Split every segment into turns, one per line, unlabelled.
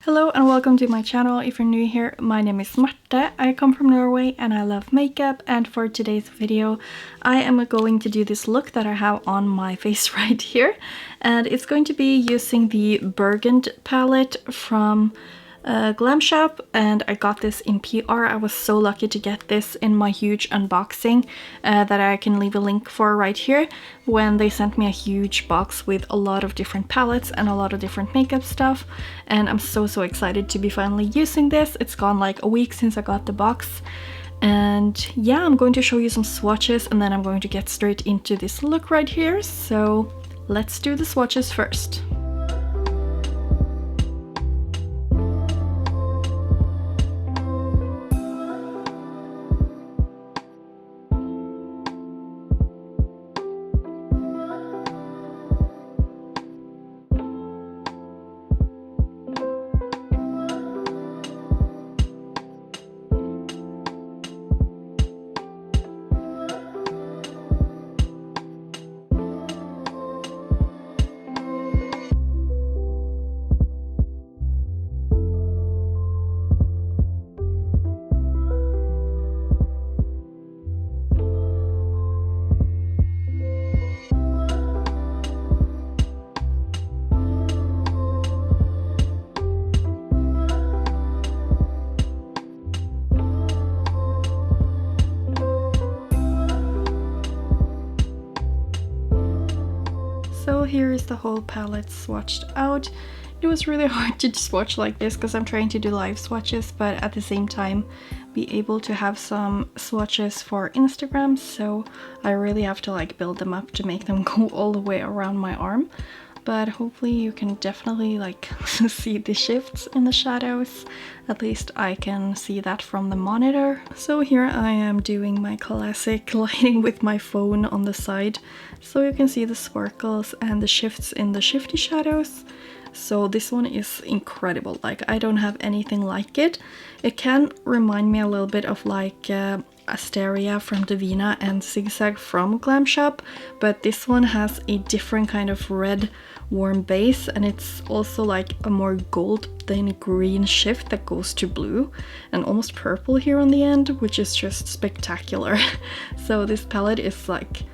Hello and welcome to my channel. If you're new here, my name is Marte. I come from Norway and I love makeup, and for today's video I am going to do this look that I have on my face right here, and it's going to be using the Burgund palette from Glam Shop, and I got this in PR. I was so lucky to get this in my huge unboxing that I can leave a link for right here, when they sent me a huge box with a lot of different palettes and a lot of different makeup stuff, and I'm so excited to be finally using this. It's gone like a week since I got the box, and yeah, I'm going to show you some swatches and then I'm going to get straight into this look right here. So let's do the swatches first. So here is the whole palette swatched out. It was really hard to swatch like this because I'm trying to do live swatches, but at the same time be able to have some swatches for Instagram, so I really have to like build them up to make them go all the way around my arm. But hopefully you can definitely like see the shifts in the shadows. At least I can see that from the monitor. So here I am doing my classic lighting with my phone on the side, so you can see the sparkles and the shifts in the shifty shadows. So this one is incredible. Like, I don't have anything like it. It can remind me a little bit of like Asteria from Divina and Zigzag from Glam Shop, but this one has a different kind of red warm base, and it's also like a more gold than green shift that goes to blue and almost purple here on the end, which is just spectacular. So this palette is like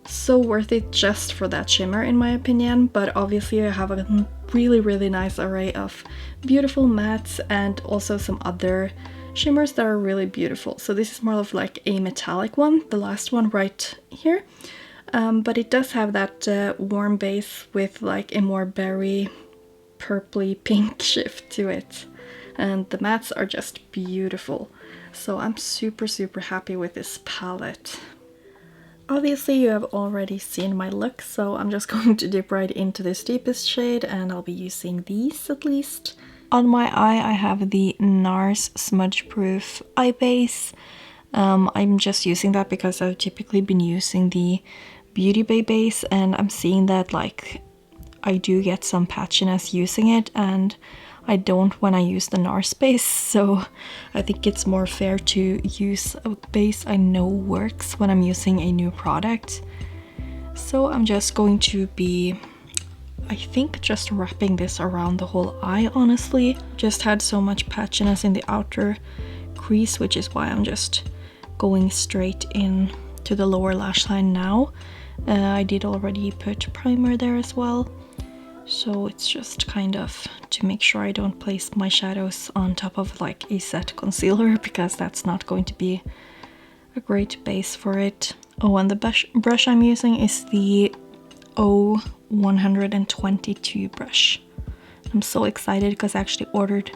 so worth it just for that shimmer in my opinion, but obviously I have a really nice array of beautiful mattes and also some other shimmers that are really beautiful. So this is more of like a metallic one, the last one right here, but it does have that warm base with like a more berry purpley pink shift to it, and the mattes are just beautiful. So I'm super happy with this palette. Obviously you have already seen my look, so I'm just going to dip right into this deepest shade, and I'll be using these at least. On my eye I have the NARS smudge proof eye base. I'm just using that because I've typically been using the Beautybay base, and I'm seeing that like I do get some patchiness using it, and I don't when I use the NARS base, so I think it's more fair to use a base I know works when I'm using a new product. So I'm just going to be, I think, just wrapping this around the whole eye, honestly. Just had so much patchiness in the outer crease, which is why I'm just going straight in to the lower lash line now. I did already put primer there as well, so it's just kind of to make sure I don't place my shadows on top of like a set concealer, because that's not going to be a great base for it. Oh, and the brush I'm using is the O122 brush. I'm so excited because I actually ordered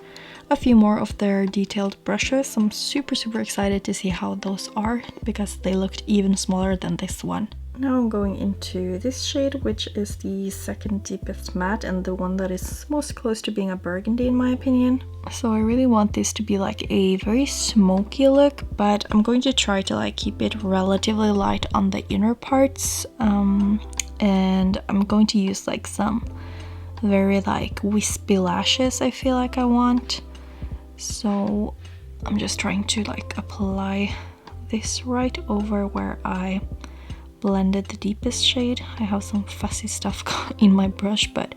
a few more of their detailed brushes. I'm super excited to see how those are, because they looked even smaller than this one. Now I'm going into this shade, which is the second deepest matte and the one that is most close to being a burgundy in my opinion. So I really want this to be like a very smoky look, but I'm going to try to like keep it relatively light on the inner parts, and I'm going to use like some very like wispy lashes I feel like I want. So I'm just trying to like apply this right over where I blended the deepest shade. I have some fussy stuff in my brush, but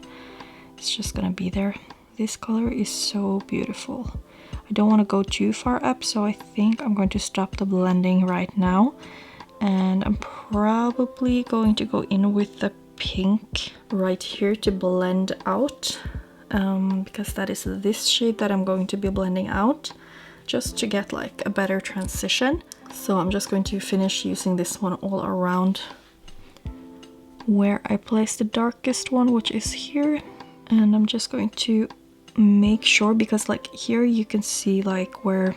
it's just gonna be there. This color is so beautiful. I don't want to go too far up, so I think I'm going to stop the blending right now. And I'm probably going to go in with the pink right here to blend out, because that is this shade that I'm going to be blending out, just to get like a better transition. So I'm just going to finish using this one all around where I placed the darkest one, which is here. And I'm just going to make sure, because like here you can see like where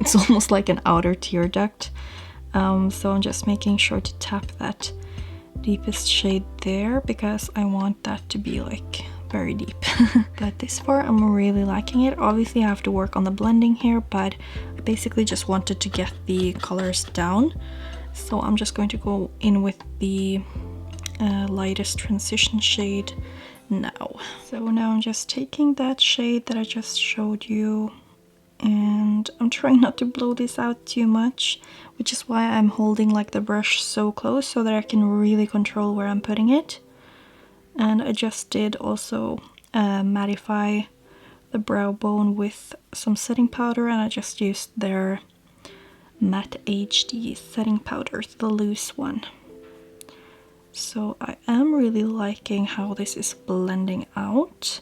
it's almost like an outer tear duct. So I'm just making sure to tap that deepest shade there, because I want that to be like very deep. But this far I'm really liking it. Obviously I have to work on the blending here, but I basically just wanted to get the colors down. So I'm just going to go in with the lightest transition shade now. So now I'm just taking that shade that I just showed you, and I'm trying not to blow this out too much, which is why I'm holding like the brush so close so that I can really control where I'm putting it. And I just did also mattify the brow bone with some setting powder, and I just used their Matte HD setting powder, the loose one. So I am really liking how this is blending out.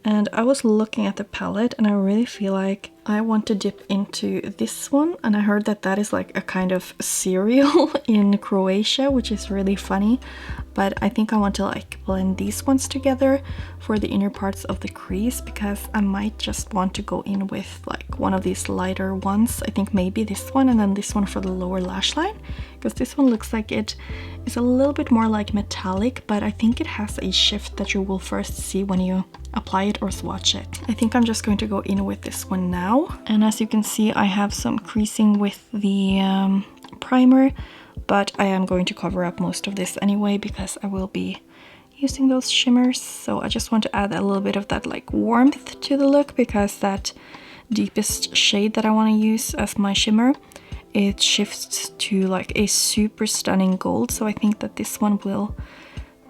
And I was looking at the palette and I really feel like I want to dip into this one. And I heard that that is like a kind of cereal in Croatia, which is really funny. But I think I want to like blend these ones together for the inner parts of the crease, because I might just want to go in with like one of these lighter ones. I think maybe this one, and then this one for the lower lash line, because this one looks like it is a little bit more like metallic, but I think it has a shift that you will first see when you apply it or swatch it. I think I'm just going to go in with this one now. And as you can see, I have some creasing with the primer, but I am going to cover up most of this anyway because I will be using those shimmers. So I just want to add a little bit of that like warmth to the look, because that deepest shade that I want to use as my shimmer, it shifts to like a super stunning gold. So I think that this one will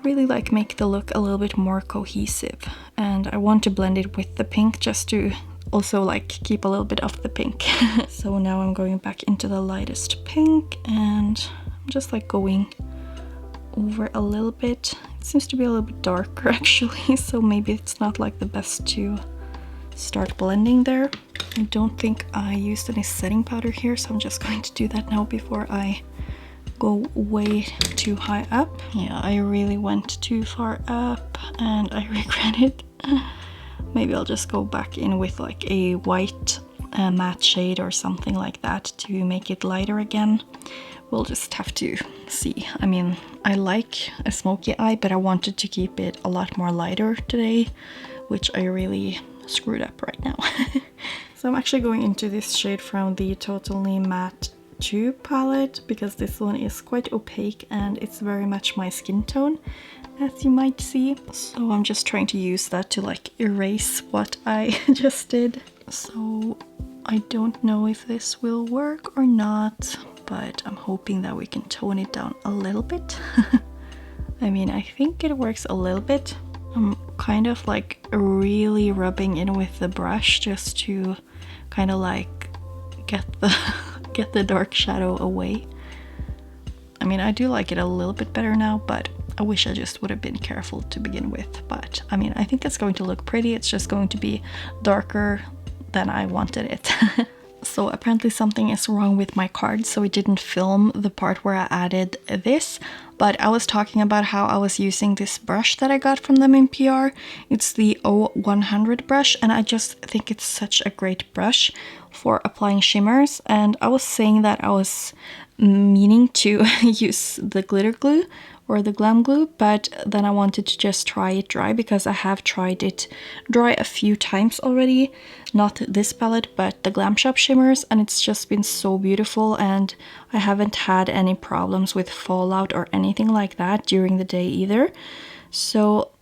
really like make the look a little bit more cohesive. And I want to blend it with the pink just to also like keep a little bit of the pink. So now I'm going back into the lightest pink and I'm just like going over a little bit. It seems to be a little bit darker actually, so maybe it's not like the best to start blending there. I don't think I used any setting powder here, so I'm just going to do that now before I go way too high up. Yeah, I really went too far up and I regret it. Maybe I'll just go back in with like a white matte shade or something like that to make it lighter again. We'll just have to see. I mean, I like a smoky eye, but I wanted to keep it a lot more lighter today, which I really screwed up right now. So I'm actually going into this shade from the Totally Matte 2 palette, because this one is quite opaque and it's very much my skin tone, as you might see. So I'm just trying to use that to like erase what I just did. So I don't know if this will work or not, but I'm hoping that we can tone it down a little bit. I mean, I think it works a little bit. I'm kind of like really rubbing in with the brush just to kind of like get the dark shadow away. I mean, I do like it a little bit better now, but I wish I just would have been careful to begin with. But I mean, I think it's going to look pretty. It's just going to be darker than I wanted it. So apparently something is wrong with my card, so it didn't film the part where I added this, but I was talking about how I was using this brush that I got from them in PR. It's the 0100 brush, and I just think it's such a great brush for applying shimmers. And I was saying that I was meaning to use the glitter glue or the glam glue, but then I wanted to just try it dry, because I have tried it dry a few times already. Not this palette, but the Glam Shop shimmers, and it's just been so beautiful, and I haven't had any problems with fallout or anything like that during the day either. So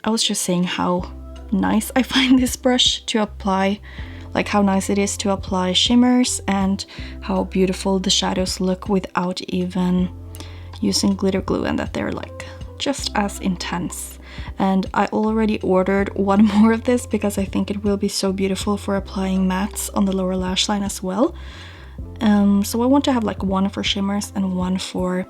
I was just saying how nice I find this brush to apply, like how nice it is to apply shimmers, and how beautiful the shadows look without even using glitter glue, and that they're like just as intense. and I already ordered one more of this because I think it will be so beautiful for applying mattes on the lower lash line as well. So I want to have like one for shimmers and one for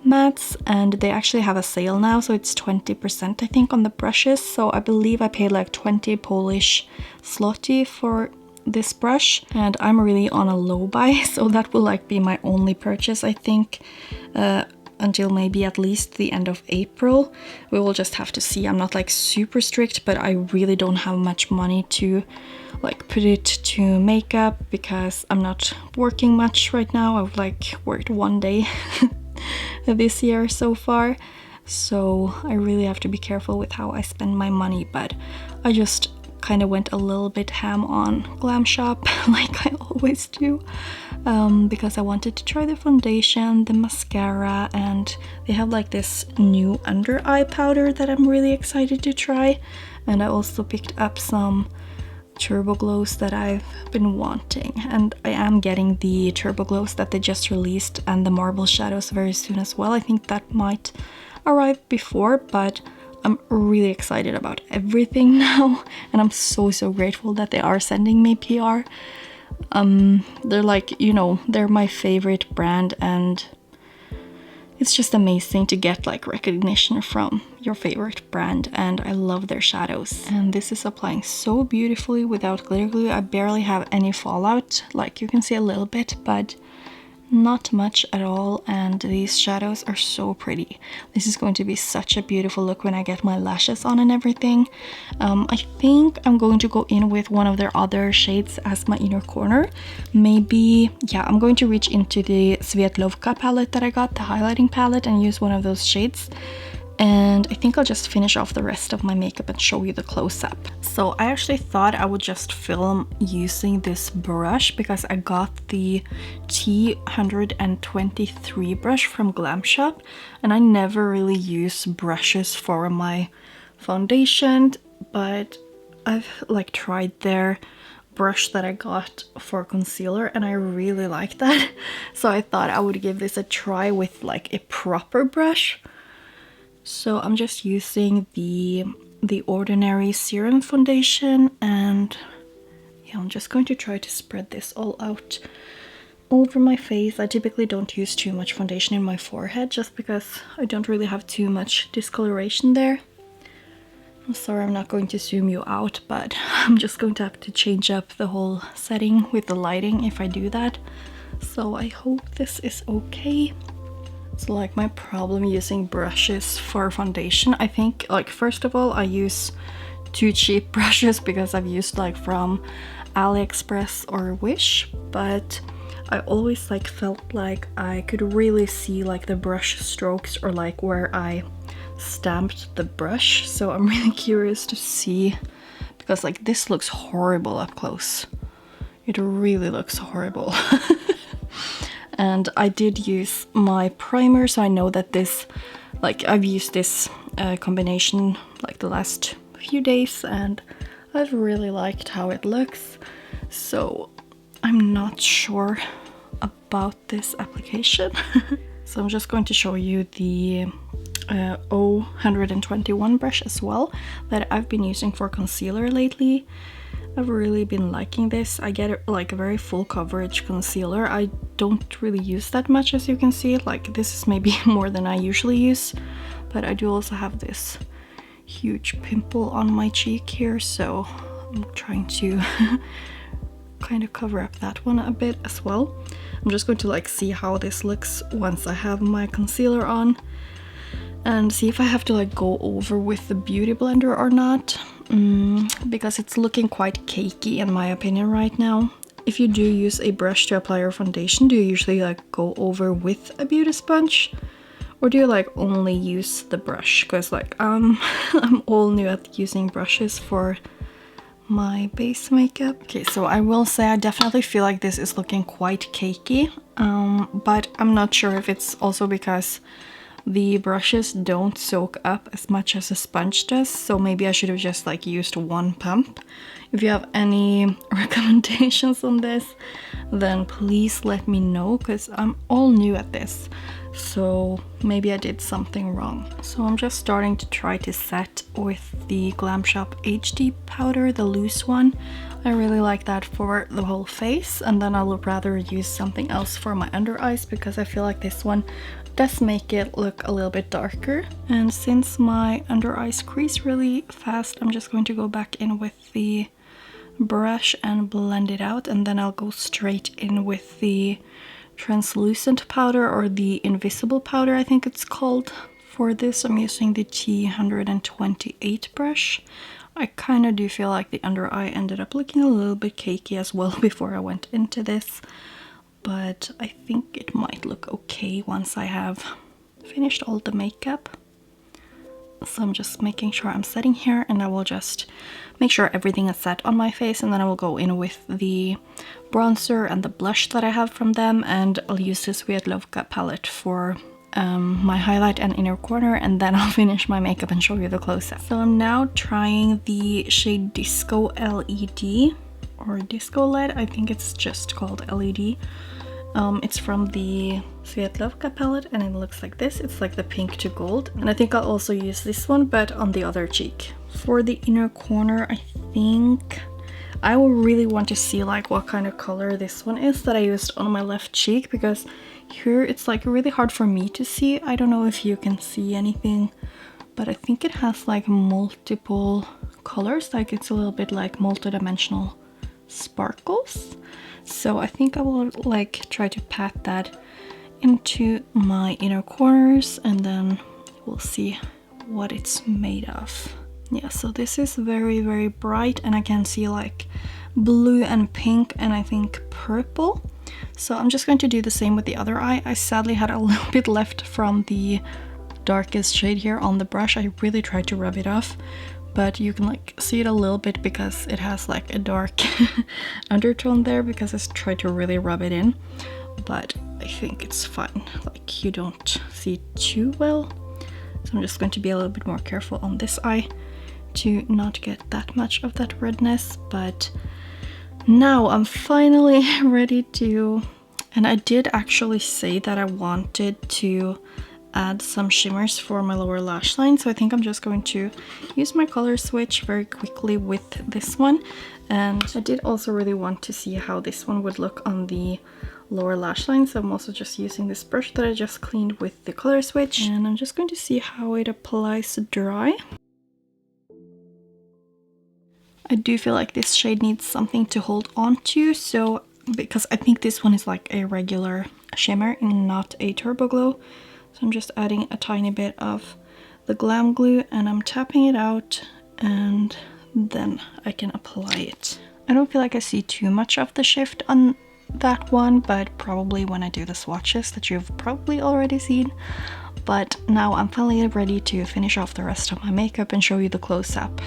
mattes, and they actually have a sale now, so it's 20% I think on the brushes. So I believe I paid like 20 Polish zloty for this brush, and I'm really on a low buy, so that will like be my only purchase I think until maybe at least the end of April. We will just have to see. I'm not like super strict, but I really don't have much money to like put it to makeup because I'm not working much right now. I've like worked one day this year so far, so I really have to be careful with how I spend my money. But I just kind of went a little bit ham on Glam Shop like I always do, because I wanted to try the foundation, the mascara, and they have like this new under eye powder that I'm really excited to try. And I also picked up some turbo glows that I've been wanting, and I am getting the turbo glows that they just released and the marble shadows very soon as well. I think that might arrive before, but I'm really excited about everything now, and I'm so grateful that they are sending me PR. They're like, you know, they're my favorite brand, and it's just amazing to get like recognition from your favorite brand, and I love their shadows. And this is applying so beautifully without glitter glue. I barely have any fallout, like you can see a little bit, but not much at all, and these shadows are so pretty. This is going to be such a beautiful look when I get my lashes on and everything. I think I'm going to go in with one of their other shades as my inner corner. Maybe, yeah, I'm going to reach into the Swietlowka palette that I got, the highlighting palette, and use one of those shades. And I think I'll just finish off the rest of my makeup and show you the close-up. So I actually thought I would just film using this brush because I got the T123 brush from Glam Shop, and I never really use brushes for my foundation, but I've like tried their brush that I got for concealer and I really like that. So I thought I would give this a try with like a proper brush. So I'm just using the ordinary Serum foundation, and yeah, I'm just going to try to spread this all out over my face. I typically don't use too much foundation in my forehead just because I don't really have too much discoloration there. I'm sorry I'm not going to zoom you out, but I'm just going to have to change up the whole setting with the lighting if I do that. So I hope this is okay. So like my problem using brushes for foundation, I think like first of all I use too cheap brushes because I've used like from AliExpress or Wish, but I always like felt like I could really see like the brush strokes or like where I stamped the brush. So I'm really curious to see, because like this looks horrible up close. It really looks horrible. And I did use my primer, so I know that this, like I've used this combination like the last few days and I've really liked how it looks. So I'm not sure about this application. So I'm just going to show you the 021 brush as well that I've been using for concealer lately. I've really been liking this. I get like a very full coverage concealer. I don't really use that much, as you can see. Like this is maybe more than I usually use, but I do also have this huge pimple on my cheek here, so I'm trying to kind of cover up that one a bit as well. I'm just going to like see how this looks once I have my concealer on and see if I have to like go over with the beauty blender or not, because it's looking quite cakey in my opinion right now. If you do use a brush to apply your foundation, do you usually like go over with a beauty sponge, or do you like only use the brush? Because like I'm all new at using brushes for my base makeup. Okay, so I will say I definitely feel like this is looking quite cakey, but I'm not sure if it's also because the brushes don't soak up as much as a sponge does, so maybe I should have just like used one pump. If you have any recommendations on this, then please let me know, because I'm all new at this. so maybe I did something wrong. So I'm just starting to try to set with the Glam Shop HD powder, the loose one. I really like that for the whole face, and then I would rather use something else for my under eyes because I feel like this one does make it look a little bit darker. And since my under eyes crease really fast, I'm just going to go back in with the brush and blend it out, and then I'll go straight in with the translucent powder, or the invisible powder I think it's called. For this I'm using the T128 brush. I kind of do feel like the under eye ended up looking a little bit cakey as well before I went into this, but I think it might look okay once I have finished all the makeup. So I'm just making sure I'm setting here, and I will just make sure everything is set on my face, and then I will go in with the bronzer and the blush that I have from them, and I'll use the Swietlowka palette for my highlight and inner corner, and then I'll finish my makeup and show you the close-up. So I'm now trying the shade Disco LED, or Disco LED, I think it's just called LED. It's from the Swietlowka palette, and it looks like this. It's like the pink to gold, and I think I'll also use this one, but on the other cheek. For the inner corner, I think I will really want to see like what kind of color this one is that I used on my left cheek, because here it's like really hard for me to see. I don't know if you can see anything, but I think it has like multiple colors, like it's a little bit like multi-dimensional sparkles. So I think I will like try to pat that into my inner corners, and then we'll see what it's made of. Yeah, so this is very, very bright, and I can see like blue and pink and I think purple. So I'm just going to do the same with the other eye. I sadly had a little bit left from the darkest shade here on the brush. I really tried to rub it off, but you can like see it a little bit because it has like a dark undertone there, because I tried to really rub it in, but I think it's fine. Like you don't see it too well. So I'm just going to be a little bit more careful on this eye to not get that much of that redness. But now I'm finally ready to, and I did actually say that I wanted to add some shimmers for my lower lash line, so I think I'm just going to use my color switch very quickly with this one. And I did also really want to see how this one would look on the lower lash line, so I'm also just using this brush that I just cleaned with the color switch, and I'm just going to see how it applies dry. I do feel like this shade needs something to hold on to, so because I think this one is like a regular shimmer and not a turbo glow. So I'm just adding a tiny bit of the glam glue, and I'm tapping it out, and then I can apply it. I don't feel like I see too much of the shift on that one, but probably when I do the swatches that you've probably already seen. But now I'm finally ready to finish off the rest of my makeup and show you the close-up.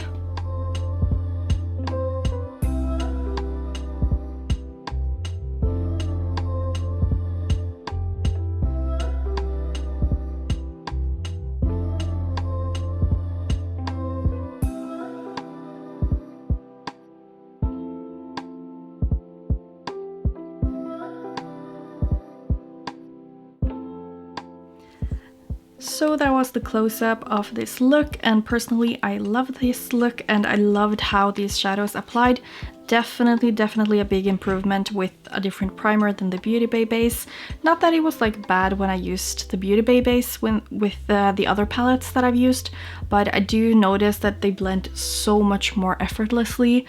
So that was the close-up of this look, and personally I love this look, and I loved how these shadows applied. Definitely a big improvement with a different primer than the Beautybay base. Not that it was like bad when I used the Beautybay base with the other palettes that I've used, but I do notice that they blend so much more effortlessly,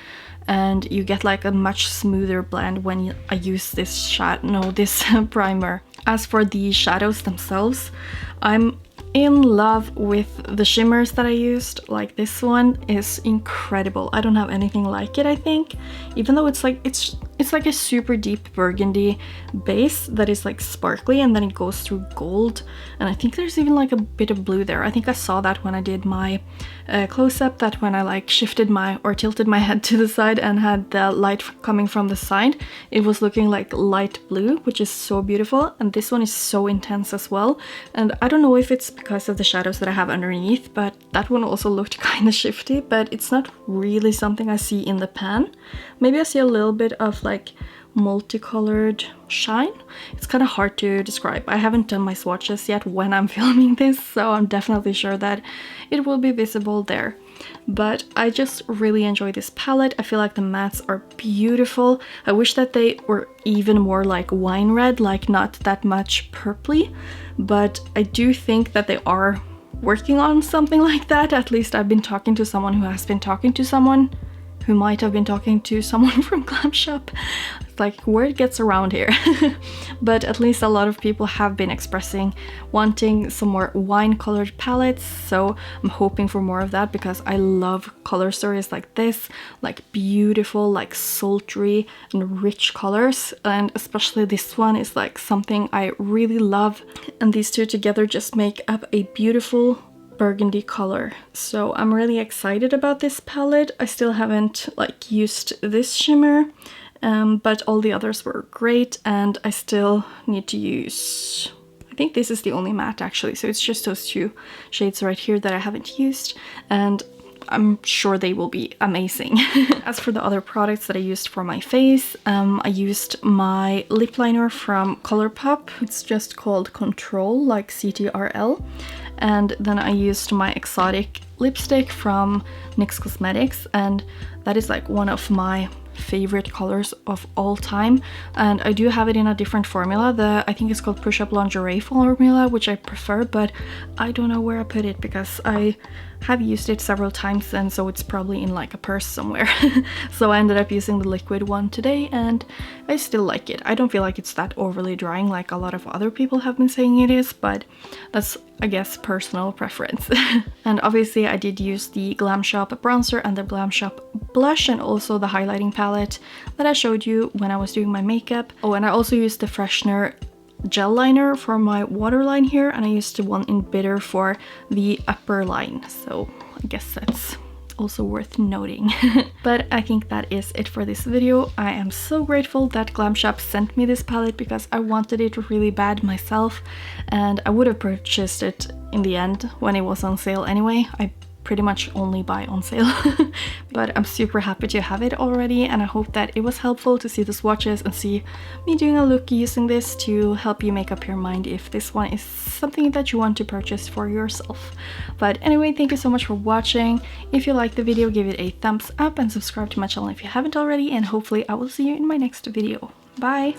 and you get like a much smoother blend when I use this this primer. As for the shadows themselves, I'm in love with the shimmers that I used. Like this one is incredible. I don't have anything like it, I think, even though it's like a super deep burgundy base that is like sparkly, and then it goes through gold, and I think there's even like a bit of blue there. I think I saw that when I did my close-up, that when I like shifted or tilted my head to the side and had the light coming from the side, it was looking like light blue, which is so beautiful. And this one is so intense as well, and I don't know if it's because of the shadows that I have underneath, but that one also looked kind of shifty, but it's not really something I see in the pan. Maybe I see a little bit of like multicolored shine. It's kind of hard to describe. I haven't done my swatches yet when I'm filming this, so I'm definitely sure that it will be visible there. But I just really enjoy this palette. I feel like the mattes are beautiful. I wish that they were even more like wine red, like not that much purpley, but I do think that they are working on something like that. At least I've been talking to someone who has been talking to someone who might have been talking to someone from Glam Shop. It's like word gets around here. But at least a lot of people have been expressing wanting some more wine-colored palettes, so I'm hoping for more of that because I love color stories like this, like beautiful, like sultry and rich colors, and especially this one is like something I really love, and these two together just make up a beautiful burgundy color. So I'm really excited about this palette. I still haven't like used this shimmer, but all the others were great, and I still need to use, I think this is the only matte actually, so it's just those two shades right here that I haven't used, and I'm sure they will be amazing. As for the other products that I used for my face, I used my lip liner from Colourpop. It's just called Control, like CTRL. And then I used my exotic lipstick from NYX Cosmetics, and that is like one of my favorite colors of all time, and I do have it in a different formula. I think it's called Push Up Lingerie formula, which I prefer, but I don't know where I put it because I have used it several times, and so it's probably in like a purse somewhere. So I ended up using the liquid one today, and I still like it. I don't feel like it's that overly drying like a lot of other people have been saying it is, but that's, I guess, personal preference. And obviously I did use the Glam Shop bronzer and the Glam Shop blush, and also the highlighting palette that I showed you when I was doing my makeup. Oh, and I also used the Freshener gel liner for my waterline here, and I used the one in Bitter for the upper line, so I guess that's also worth noting. But I think that is it for this video. I am so grateful that Glam Shop sent me this palette because I wanted it really bad myself, and I would have purchased it in the end when it was on sale anyway. I pretty much only buy on sale. But I'm super happy to have it already, and I hope that it was helpful to see the swatches and see me doing a look using this to help you make up your mind if this one is something that you want to purchase for yourself. But anyway, thank you so much for watching. If you liked the video, give it a thumbs up and subscribe to my channel if you haven't already, and hopefully I will see you in my next video. Bye!